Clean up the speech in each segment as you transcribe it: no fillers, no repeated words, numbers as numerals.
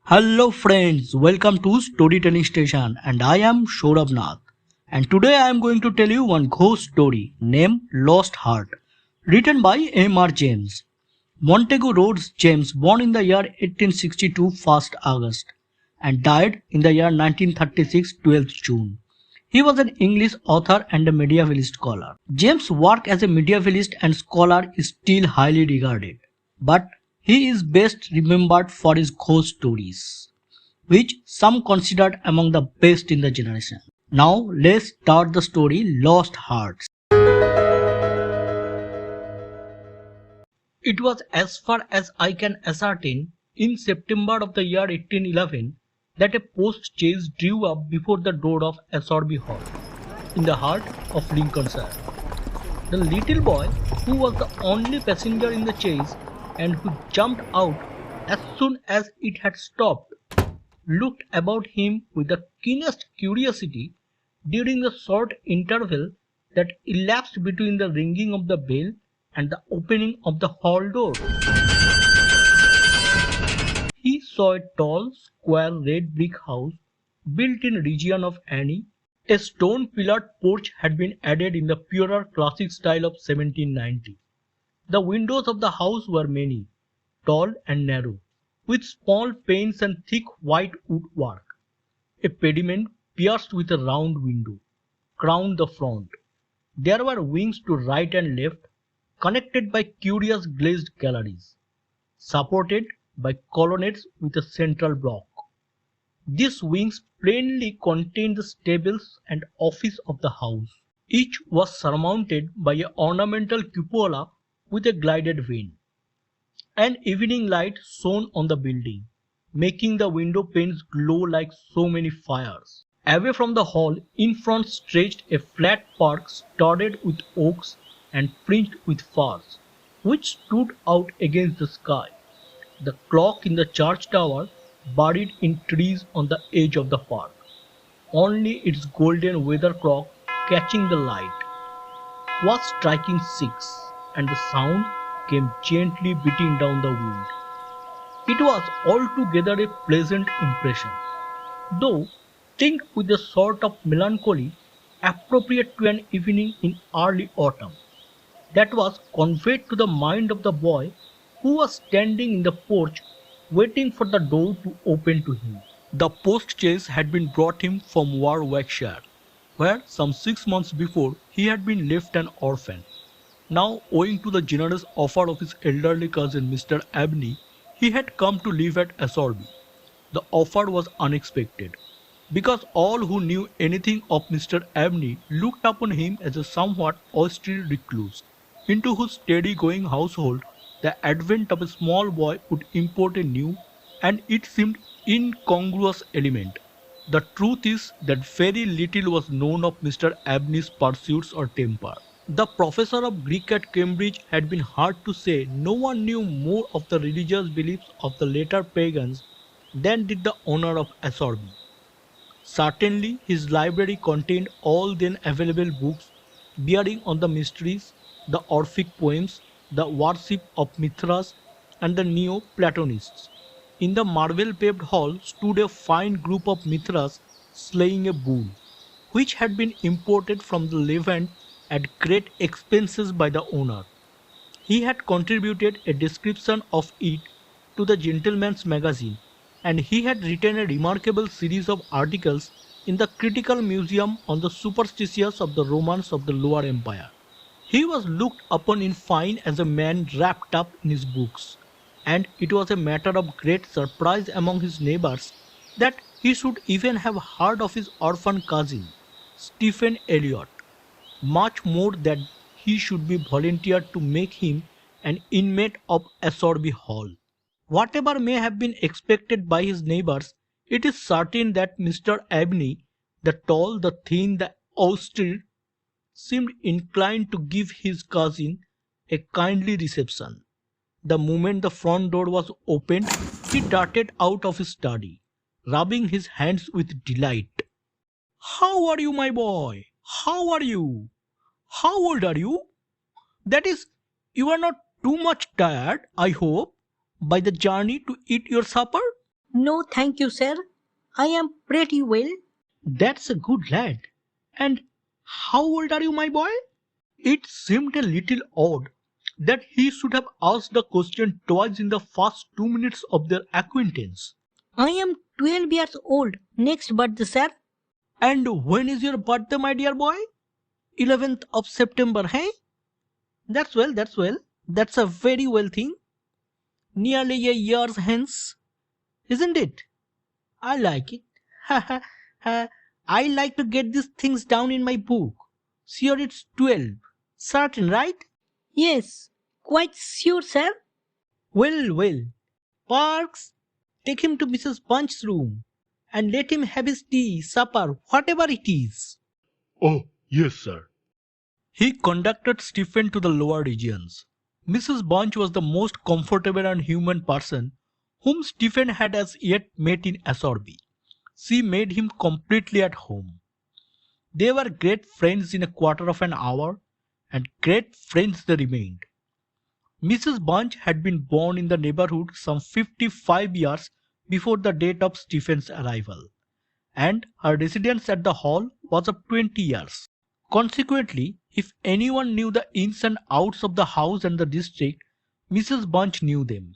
Hello friends, welcome to Storytelling Station and I am Sourav Nath. And today I am going to tell you one ghost story named Lost Heart, written by James. Montague Rhodes James, born in the year 1862 1st August and died in the year 1936 12th June. He was an English author and a medievalist scholar. James' work as a medievalist and scholar is still highly regarded, but he is best remembered for his ghost stories, which some considered among the best in the generation. Now let's start the story Lost Hearts. It was, as far as I can ascertain, in September of the year 1811 that a post chaise drew up before the door of Assorby Hall, in the heart of Lincolnshire. The little boy, who was the only passenger in the chaise and who jumped out as soon as it had stopped, looked about him with the keenest curiosity during the short interval that elapsed between the ringing of the bell and the opening of the hall door. He saw a tall, square red brick house built in region of Annie. A stone pillared porch had been added in the purer classic style of 1790. The windows of the house were many, tall and narrow, with small panes and thick white woodwork. A pediment pierced with a round window crowned the front. There were wings to right and left, connected by curious glazed galleries, supported by colonnades with a central block. These wings plainly contained the stables and office of the house. Each was surmounted by an ornamental cupola with a gilded vane. An evening light shone on the building, making the window panes glow like so many fires. Away from the hall, in front stretched a flat park studded with oaks and fringed with firs, which stood out against the sky. The clock in the church tower, buried in trees on the edge of the park, only its golden weather clock catching the light, was striking 6, and the sound came gently beating down the wind. It was altogether a pleasant impression, though tinged with a sort of melancholy appropriate to an evening in early autumn, that was conveyed to the mind of the boy who was standing in the porch waiting for the door to open to him. The post chaise had been brought him from Warwickshire, where some 6 months before he had been left an orphan. Now, owing to the generous offer of his elderly cousin Mr. Abney, he had come to live at Assorby. The offer was unexpected, because all who knew anything of Mr. Abney looked upon him as a somewhat austere recluse, into whose steady-going household the advent of a small boy would import a new, and it seemed incongruous element. The truth is that very little was known of Mr. Abney's pursuits or temper. The professor of Greek at Cambridge had been heard to say no one knew more of the religious beliefs of the later pagans than did the owner of Assorby. Certainly his library contained all then available books bearing on the mysteries, the Orphic poems, the worship of Mithras, and the Neo-Platonists. In the marble-paved hall stood a fine group of Mithras slaying a bull, which had been imported from the Levant at great expenses by the owner. He had contributed a description of it to the Gentleman's Magazine, and he had written a remarkable series of articles in the Critical Museum on the superstitions of the Romans of the Lower Empire. He was looked upon in fine as a man wrapped up in his books, and it was a matter of great surprise among his neighbours that he should even have heard of his orphan cousin, Stephen Eliot, much more that he should be volunteered to make him an inmate of Assorby Hall. Whatever may have been expected by his neighbours, it is certain that Mr. Abney, the tall, the thin, the austere, seemed inclined to give his cousin a kindly reception. The moment the front door was opened, he darted out of his study, rubbing his hands with delight. "How are you, my boy? How are you? How old are you? That is, you are not too much tired, I hope, by the journey to eat your supper?" No, thank you, sir. I am pretty well. That's a good lad. And how old are you, my boy? It seemed a little odd that he should have asked the question twice in the first 2 minutes of their acquaintance. I am 12 years old. Next birthday, sir. And when is your birthday, my dear boy? 11th of September, hey? That's well, that's well. That's a very well thing. Nearly a year hence, isn't it? I like it. Ha ha ha. I like to get these things down in my book. Sure, it's 12. Certain, right? Yes, quite sure, sir. Well, well. Parks, take him to Mrs. Punch's room and let him have his tea, supper, whatever it is. Oh, yes, sir. He conducted Stephen to the lower regions. Mrs. Bunch was the most comfortable and human person whom Stephen had as yet met in Assorby. She made him completely at home. They were great friends in a quarter of an hour, and great friends they remained. Mrs. Bunch had been born in the neighborhood some 55 years before the date of Stephen's arrival, and her residence at the Hall was of 20 years. Consequently, if anyone knew the ins and outs of the house and the district, Mrs. Bunch knew them,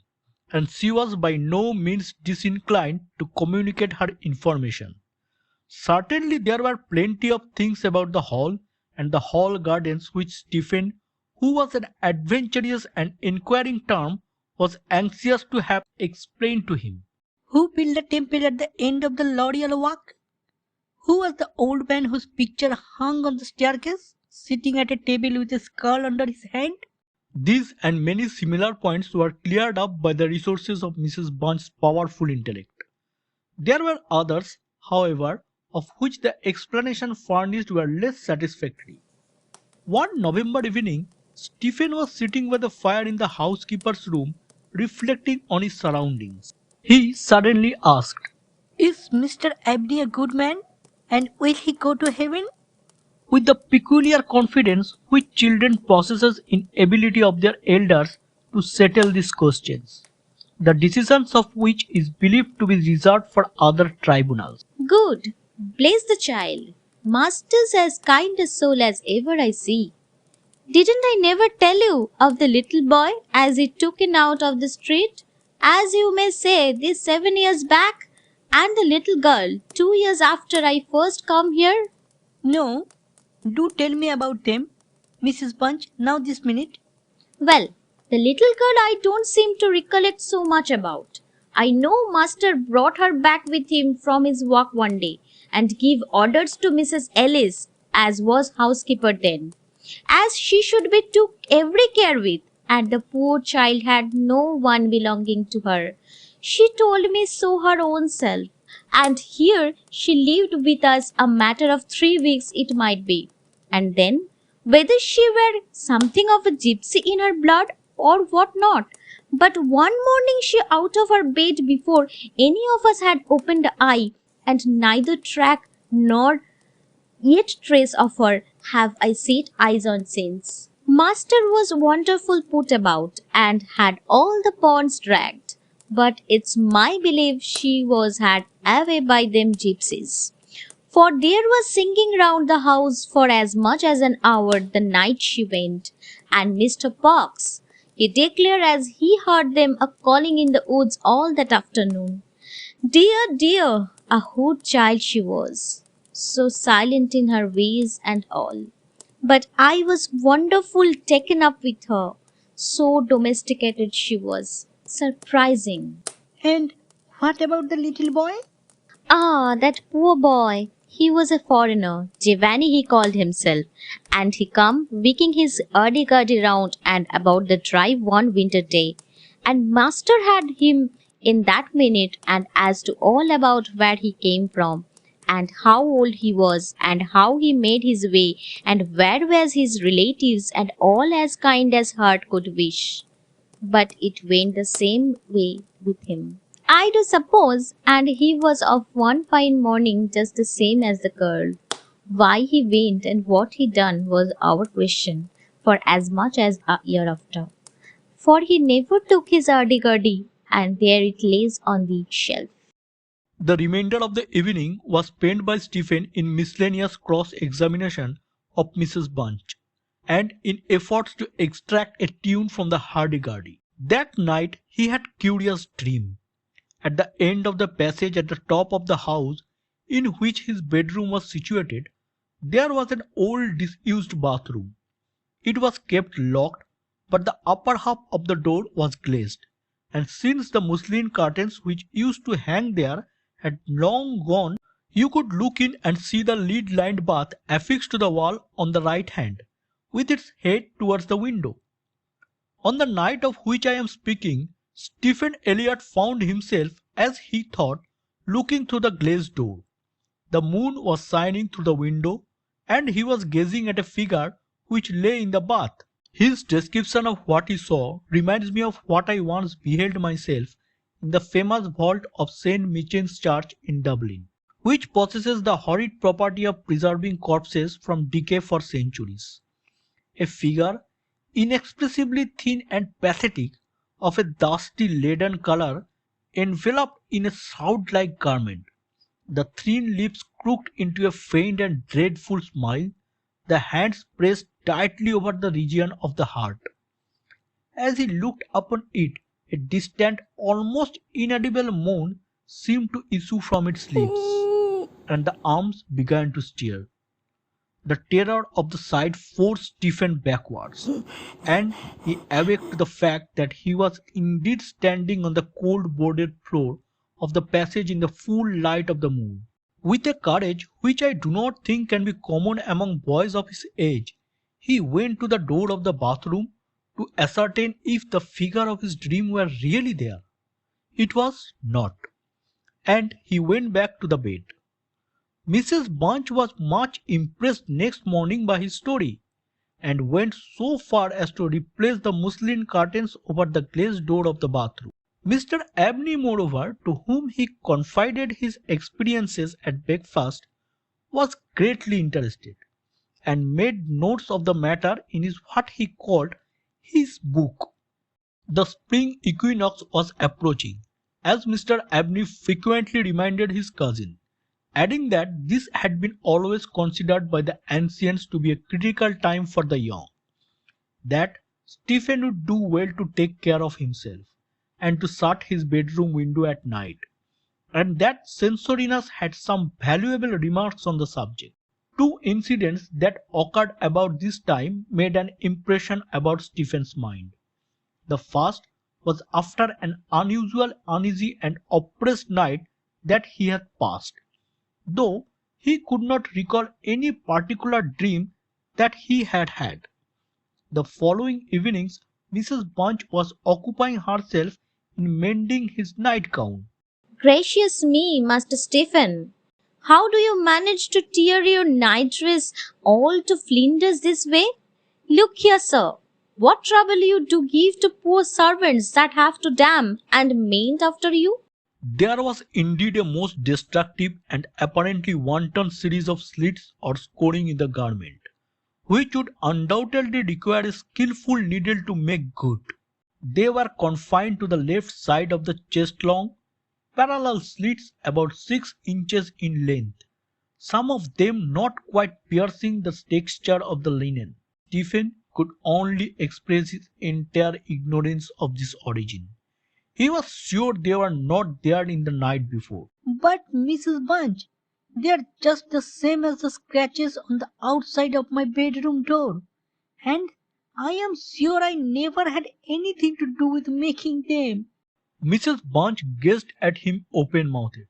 and she was by no means disinclined to communicate her information. Certainly there were plenty of things about the Hall and the Hall gardens which Stephen, who was an adventurous and inquiring term, was anxious to have explained to him. Who built the temple at the end of the L'Oreal walk? Who was the old man whose picture hung on the staircase, sitting at a table with a skull under his hand? These and many similar points were cleared up by the resources of Mrs. Bunch's powerful intellect. There were others, however, of which the explanation furnished were less satisfactory. One November evening, Stephen was sitting by the fire in the housekeeper's room, reflecting on his surroundings. He suddenly asked, Is Mr. Abney a good man? And will he go to heaven? with the peculiar confidence which children possesses in ability of their elders to settle these questions, the decisions of which is believed to be reserved for other tribunals. Good. Bless the child. Master's as kind a soul as ever I see. Didn't I never tell you of the little boy as he took in out of the street, as you may say, this 7 years back, and the little girl 2 years after I first come here? No. Do tell me about them, Mrs. Bunch, now this minute. Well, the little girl I don't seem to recollect so much about. I know master brought her back with him from his walk one day and gave orders to Mrs. Ellis, as was housekeeper then, as she should be took every care with, and the poor child had no one belonging to her. She told me so her own self, and here she lived with us a matter of 3 weeks it might be. And then, whether she were something of a gypsy in her blood or what not, but one morning she out of her bed before any of us had opened an eye, and neither track nor yet trace of her have I set eyes on since. Master was wonderful put about, and had all the ponds dragged, but it's my belief she was had away by them gypsies. For there was singing round the house for as much as an hour the night she went, and Mr. Parks, he declared as he heard them a calling in the woods all that afternoon. Dear, dear, a good child she was, so silent in her ways and all. But I was wonderful taken up with her, so domesticated she was, surprising. And what about the little boy? Ah, that poor boy. He was a foreigner, Giovanni he called himself, and he come wicking his hurdy-gurdy round and about the drive one winter day, and master had him in that minute, and as to all about where he came from, and how old he was, and how he made his way, and where was his relatives, and all as kind as heart could wish. But it went the same way with him, I do suppose, and he was of one fine morning just the same as the girl. Why he went and what he done was our question, for as much as a year after. For he never took his hurdy-gurdy, and there it lays on the shelf. The remainder of the evening was spent by Stephen in miscellaneous cross-examination of Mrs. Bunch, and in efforts to extract a tune from the hurdy-gurdy. That night he had a curious dream. At the end of the passage at the top of the house in which his bedroom was situated, there was an old disused bathroom. It was kept locked, but the upper half of the door was glazed, and since the muslin curtains which used to hang there had long gone, you could look in and see the lead-lined bath affixed to the wall on the right hand, with its head towards the window. On the night of which I am speaking, Stephen Elliott found himself, as he thought, looking through the glazed door. The moon was shining through the window, and he was gazing at a figure which lay in the bath. His description of what he saw reminds me of what I once beheld myself in the famous vault of St. Michan's Church in Dublin, which possesses the horrid property of preserving corpses from decay for centuries. A figure, inexpressibly thin and pathetic, of a dusty leaden colour, enveloped in a shroud-like garment, the thin lips crooked into a faint and dreadful smile, the hands pressed tightly over the region of the heart. As he looked upon it, a distant, almost inaudible moan seemed to issue from its lips, and the arms began to stir. The terror of the sight forced Stephen backwards, and he awake to the fact that he was indeed standing on the cold boarded floor of the passage in the full light of the moon. With a courage which I do not think can be common among boys of his age, he went to the door of the bathroom to ascertain if the figure of his dream were really there. It was not, and he went back to the bed. Mrs. Bunch was much impressed next morning by his story, and went so far as to replace the muslin curtains over the glazed door of the bathroom. Mr. Abney, moreover, to whom he confided his experiences at breakfast, was greatly interested, and made notes of the matter in what he called his book. The spring equinox was approaching, as Mr. Abney frequently reminded his cousin, adding that this had been always considered by the ancients to be a critical time for the young, that Stephen would do well to take care of himself, and to shut his bedroom window at night, and that Censorinus had some valuable remarks on the subject. Two incidents that occurred about this time made an impression about Stephen's mind. The first was after an unusual, uneasy and oppressed night that he had passed, though he could not recall any particular dream that he had had. The following evenings Mrs. Bunch was occupying herself in mending his nightgown. Gracious me, Master Stephen! How do you manage to tear your night dress all to flinders this way? Look here, sir. What trouble you do give to poor servants that have to damn and mend after you? There was indeed a most destructive and apparently wanton series of slits or scoring in the garment, which would undoubtedly require a skillful needle to make good. They were confined to the left side of the chest long, parallel slits about 6 inches in length, some of them not quite piercing the texture of the linen. Stephen could only express his entire ignorance of this origin. He was sure they were not there in the night before. But Mrs. Bunch, they are just the same as the scratches on the outside of my bedroom door, and I am sure I never had anything to do with making them. Mrs. Bunch gazed at him open-mouthed,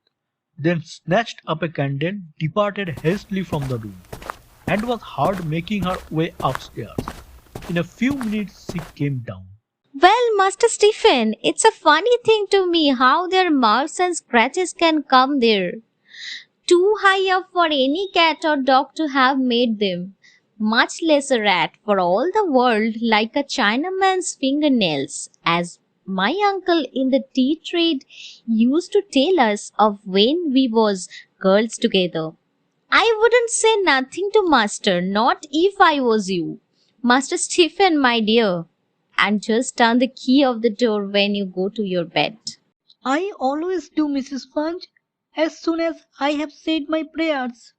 then snatched up a candle, departed hastily from the room, and was heard making her way upstairs. In a few minutes she came down. Well, Master Stephen, it's a funny thing to me how their marks and scratches can come there. Too high up for any cat or dog to have made them, much less a rat for all the world like a Chinaman's fingernails, as my uncle in the tea trade used to tell us of when we was girls together. I wouldn't say nothing to master, not if I was you. Master Stephen, my dear, and just turn the key of the door when you go to your bed. I always do, Mrs. Bunch. as soon as I have said my prayers.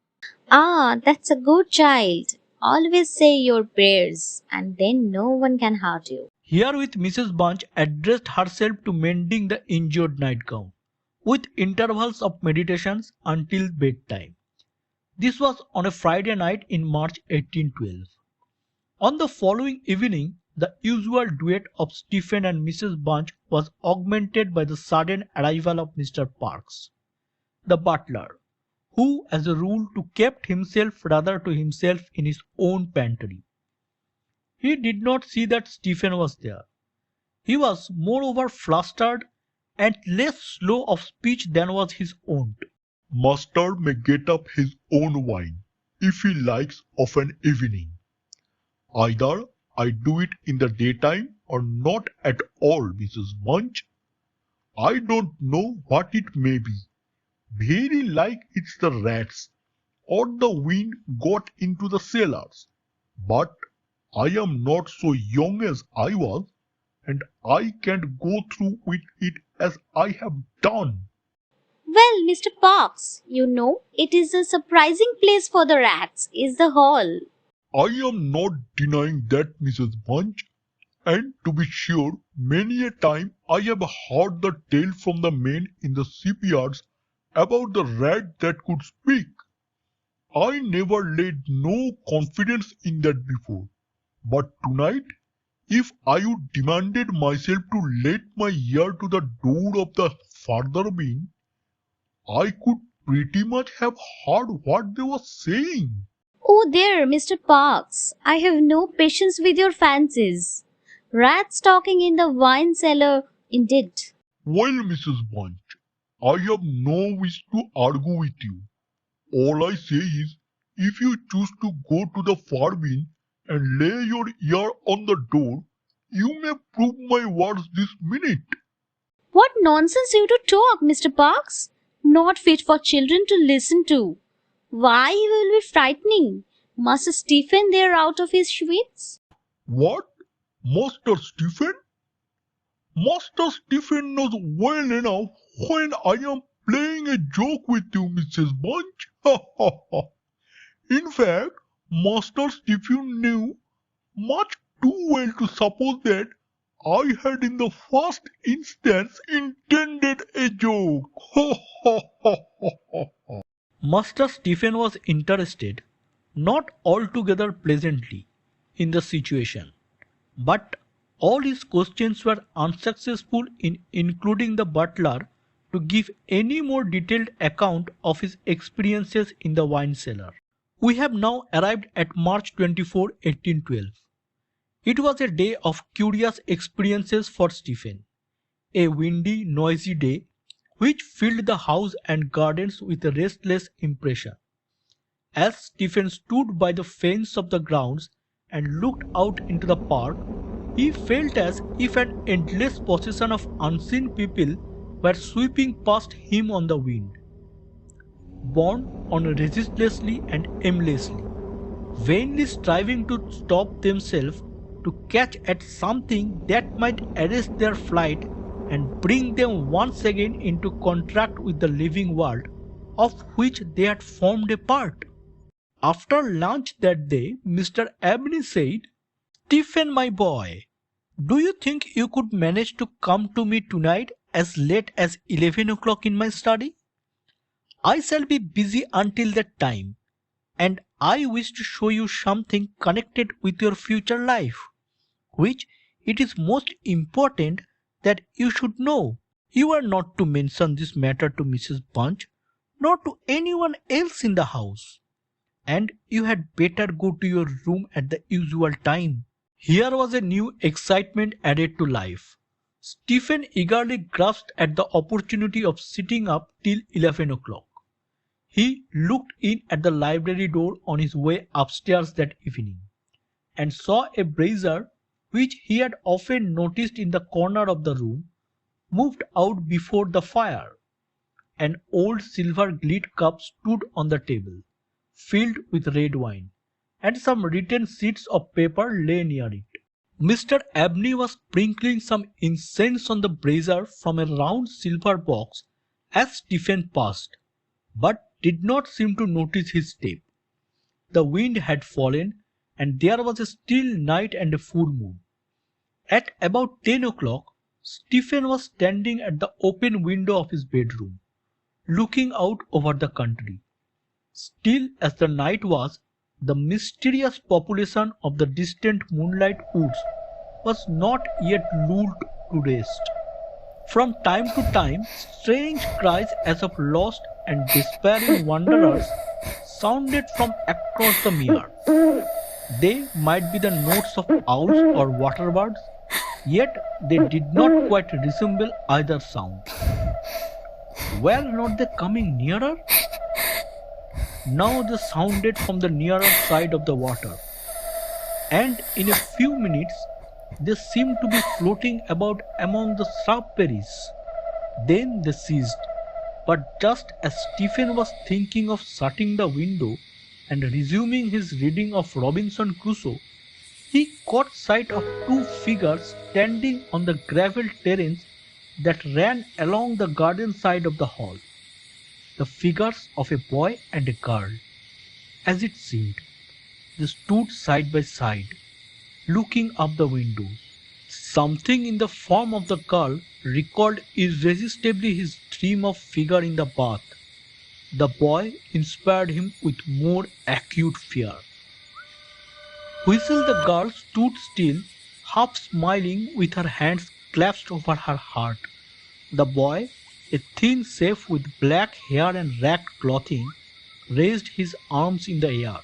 Ah, that's a good child. Always say your prayers, and then no one can hurt you. Herewith Mrs. Bunch addressed herself to mending the injured nightgown, with intervals of meditations until bedtime. This was on a Friday night in March 1812. On the following evening, the usual duet of Stephen and Mrs. Bunch was augmented by the sudden arrival of Mr. Parkes, the butler, who as a rule kept himself rather to himself in his own pantry. He did not see that Stephen was there. He was moreover flustered and less slow of speech than was his wont. Master may get up his own wine, if he likes, of an evening. Either I do it in the daytime or not at all, Mrs. Bunch. I don't know what it may be. Very like it's the rats, or the wind got into the cellars. But I am not so young as I was, and I can't go through with it as I have done. Well, Mr. Parks, you know, it is a surprising place for the rats, is the hall. I am not denying that, Mrs. Bunch, and to be sure, many a time I have heard the tale from the men in the shipyards about the rat that could speak. I never laid no confidence in that before, but tonight, if I would demanded myself to let my ear to the door of the further wing, I could pretty much have heard what they were saying. Oh, there, Mr. Parks, I have no patience with your fancies. Rats talking in the wine cellar, indeed. Well, Mrs. Bunch, I have no wish to argue with you. All I say is, if you choose to go to the far wing and lay your ear on the door, you may prove my words this minute. What nonsense you to talk, Mr. Parks! Not fit for children to listen to. Why, he will be frightening. Master Stephen there out of his wits? What? Master Stephen? Master Stephen knows well enough when I am playing a joke with you, Mrs. Bunch. Ha ha ha. In fact, Master Stephen knew much too well to suppose that I had in the first instance intended a joke. Ha ha ha ha ha. Master Stephen was interested, not altogether pleasantly, in the situation, but all his questions were unsuccessful in including the butler to give any more detailed account of his experiences in the wine cellar. We have now arrived at March 24, 1812. It was a day of curious experiences for Stephen, a windy, noisy day which filled the house and gardens with a restless impression. As Stephen stood by the fence of the grounds and looked out into the park, he felt as if an endless procession of unseen people were sweeping past him on the wind, borne on resistlessly and aimlessly, vainly striving to stop themselves to catch at something that might arrest their flight and bring them once again into contact with the living world of which they had formed a part. After lunch that day, Mr. Abney said, "Stephen, my boy, do you think you could manage to come to me tonight as late as 11 o'clock in my study? I shall be busy until that time, and I wish to show you something connected with your future life, which it is most important that you should know. You are not to mention this matter to Mrs. Bunch, nor to anyone else in the house, and you had better go to your room at the usual time." Here was a new excitement added to life. Stephen eagerly grasped at the opportunity of sitting up till 11 o'clock. He looked in at the library door on his way upstairs that evening, and saw a brazier which he had often noticed in the corner of the room, moved out before the fire. An old silver gilt cup stood on the table, filled with red wine, and some written sheets of paper lay near it. Mr. Abney was sprinkling some incense on the brazier from a round silver box as Stephen passed. but did not seem to notice his step. The wind had fallen, and there was a still night and a full moon. At about 10 o'clock, Stephen was standing at the open window of his bedroom, looking out over the country. Still as the night was, the mysterious population of the distant moonlight woods was not yet lulled to rest. From time to time, strange cries as of lost and despairing wanderers sounded from across the mere. They might be the notes of owls or waterbirds, yet they did not quite resemble either sound. Were not they coming nearer? Now they sounded from the nearer side of the water, and in a few minutes they seemed to be floating about among the strawberries. Then they ceased, but just as Stephen was thinking of shutting the window and resuming his reading of Robinson Crusoe, he caught sight of two figures standing on the gravel terrace that ran along the garden side of the hall. The figures of a boy and a girl, as it seemed. They stood side by side, looking up the windows. Something in the form of the girl recalled irresistibly his dream of figure in the bath. The boy inspired him with more acute fear. Whistle the girl stood still, half smiling with her hands clasped over her heart. The boy, a thin shape with black hair and ragged clothing, raised his arms in the air,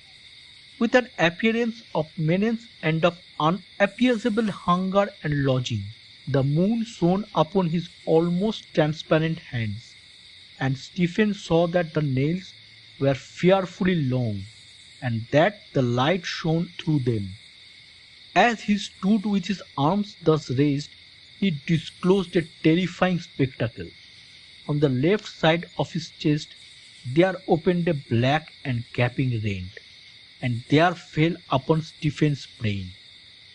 with an appearance of menace and of unappeasable hunger and longing. The moon shone upon his almost transparent hands, and Stephen saw that the nails were fearfully long, and that the light shone through them. As he stood with his arms thus raised, he disclosed a terrifying spectacle. On the left side of his chest there opened a black and gaping rent, and there fell upon Stephen's brain,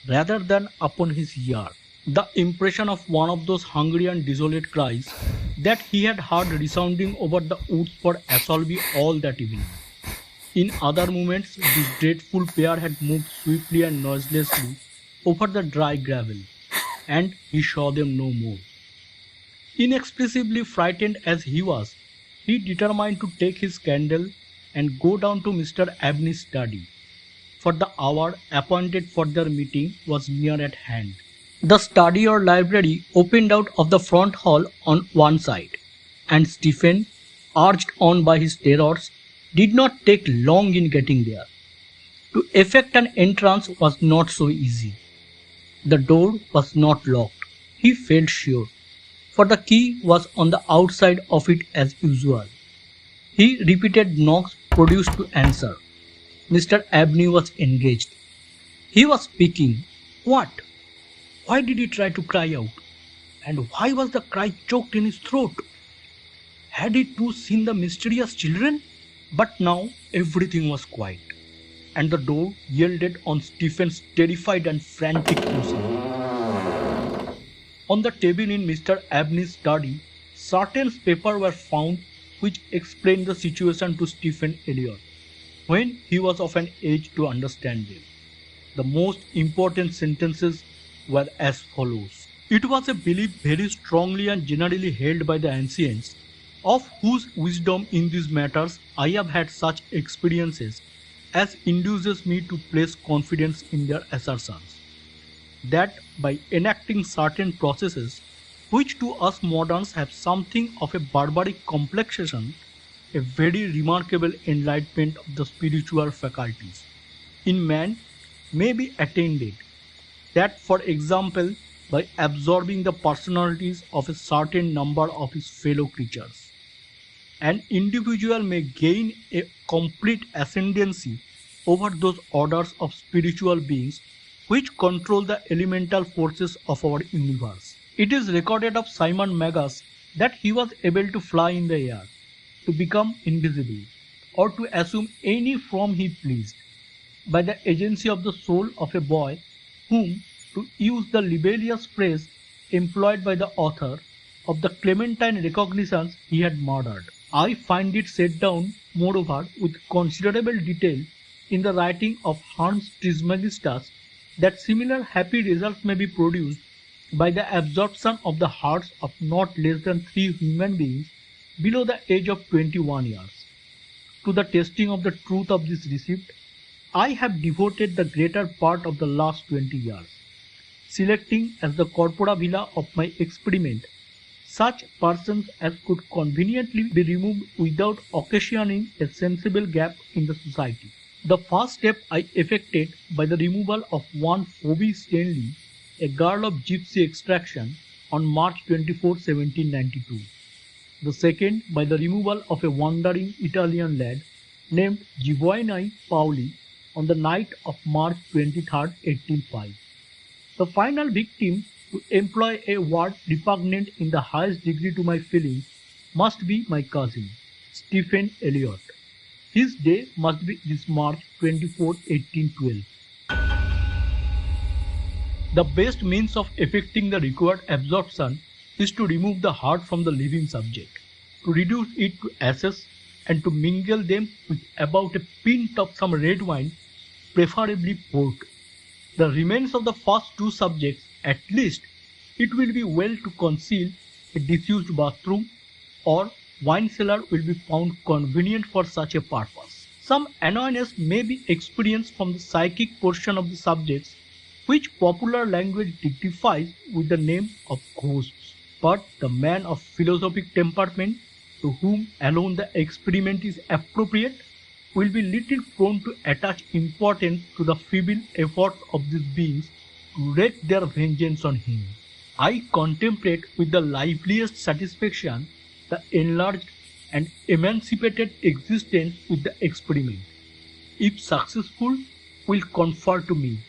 rather than upon his ear, the impression of one of those hungry and desolate cries that he had heard resounding over the woods for Asolby all that evening. In other moments this dreadful pair had moved swiftly and noiselessly over the dry gravel, and he saw them no more. Inexpressibly frightened as he was, he determined to take his candle and go down to Mr. Abney's study, for the hour appointed for their meeting was near at hand. The study or library opened out of the front hall on one side, and Stephen, urged on by his terrors, did not take long in getting there. To effect an entrance was not so easy. The door was not locked, he felt sure, for the key was on the outside of it as usual. He repeated knocks produced to answer. Mr. Abney was engaged. He was speaking. What? Why did he try to cry out? And why was the cry choked in his throat? Had he too seen the mysterious children? But now everything was quiet, and the door yielded on Stephen's terrified and frantic pushing. On the table in Mr. Abney's study, certain papers were found which explained the situation to Stephen Elliott, when he was of an age to understand them. The most important sentences were as follows. It was a belief very strongly and generally held by the ancients, of whose wisdom in these matters I have had such experiences as induces me to place confidence in their assertions, that by enacting certain processes which to us moderns have something of a barbaric complexion, a very remarkable enlightenment of the spiritual faculties in man may be attained, that for example by absorbing the personalities of a certain number of his fellow creatures, an individual may gain a complete ascendancy over those orders of spiritual beings which control the elemental forces of our universe. It is recorded of Simon Magus that he was able to fly in the air, to become invisible, or to assume any form he pleased, by the agency of the soul of a boy whom, to use the libellous phrase employed by the author of the Clementine Recognitions, he had murdered. I find it set down, moreover, with considerable detail in the writing of Hans Trismegistus that similar happy results may be produced by the absorption of the hearts of not less than 3 human beings below the age of 21 years. To the testing of the truth of this receipt, I have devoted the greater part of the last 20 years, selecting as the corpora villa of my experiment such persons as could conveniently be removed without occasioning a sensible gap in the society. The first step I effected by the removal of one Phoebe Stanley, a girl of gypsy extraction, on March 24, 1792. The second by the removal of a wandering Italian lad named Giovanni Paoli on the night of March 23, 1805. The final victim, to employ a word repugnant in the highest degree to my feelings, must be my cousin, Stephen Elliott. His day must be this March 24, 1812. The best means of effecting the required absorption is to remove the heart from the living subject, to reduce it to ashes, and to mingle them with about a pint of some red wine, preferably port. The remains of the first two subjects, at least, it will be well to conceal a disused bathroom, or wine cellar will be found convenient for such a purpose. Some annoyance may be experienced from the psychic portion of the subjects, which popular language dignifies with the name of ghosts. But the man of philosophic temperament, to whom alone the experiment is appropriate, will be little prone to attach importance to the feeble efforts of these beings to wreak their vengeance on him. I contemplate with the liveliest satisfaction the enlarged and emancipated existence with the experiment, if successful, will confer to me,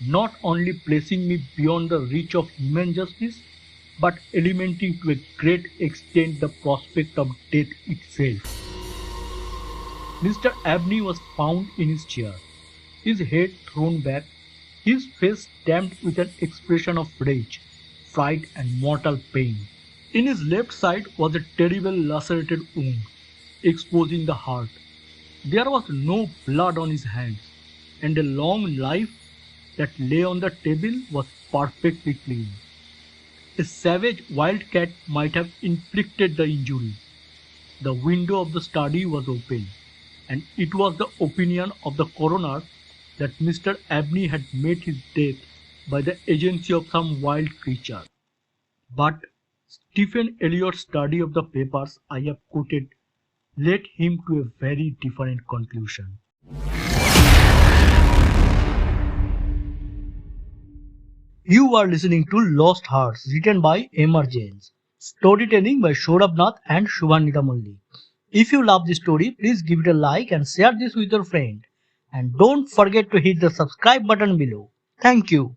not only placing me beyond the reach of human justice, but eliminating to a great extent the prospect of death itself. Mr. Abney was found in his chair, his head thrown back, his face stamped with an expression of rage, fright, and mortal pain. In his left side was a terrible lacerated wound, exposing the heart. There was no blood on his hands, and a long knife that lay on the table was perfectly clean. A savage wildcat might have inflicted the injury. The window of the study was open, and it was the opinion of the coroner that Mr. Abney had met his death by the agency of some wild creature. But Stephen Elliott's study of the papers I have quoted led him to a very different conclusion. You are listening to Lost Hearts, written by mrjames. Storytelling by Sourav, Nath and Subhanwita Mullick. If you love this story, please give it a like and share this with your friend. And don't forget to hit the subscribe button below. Thank you.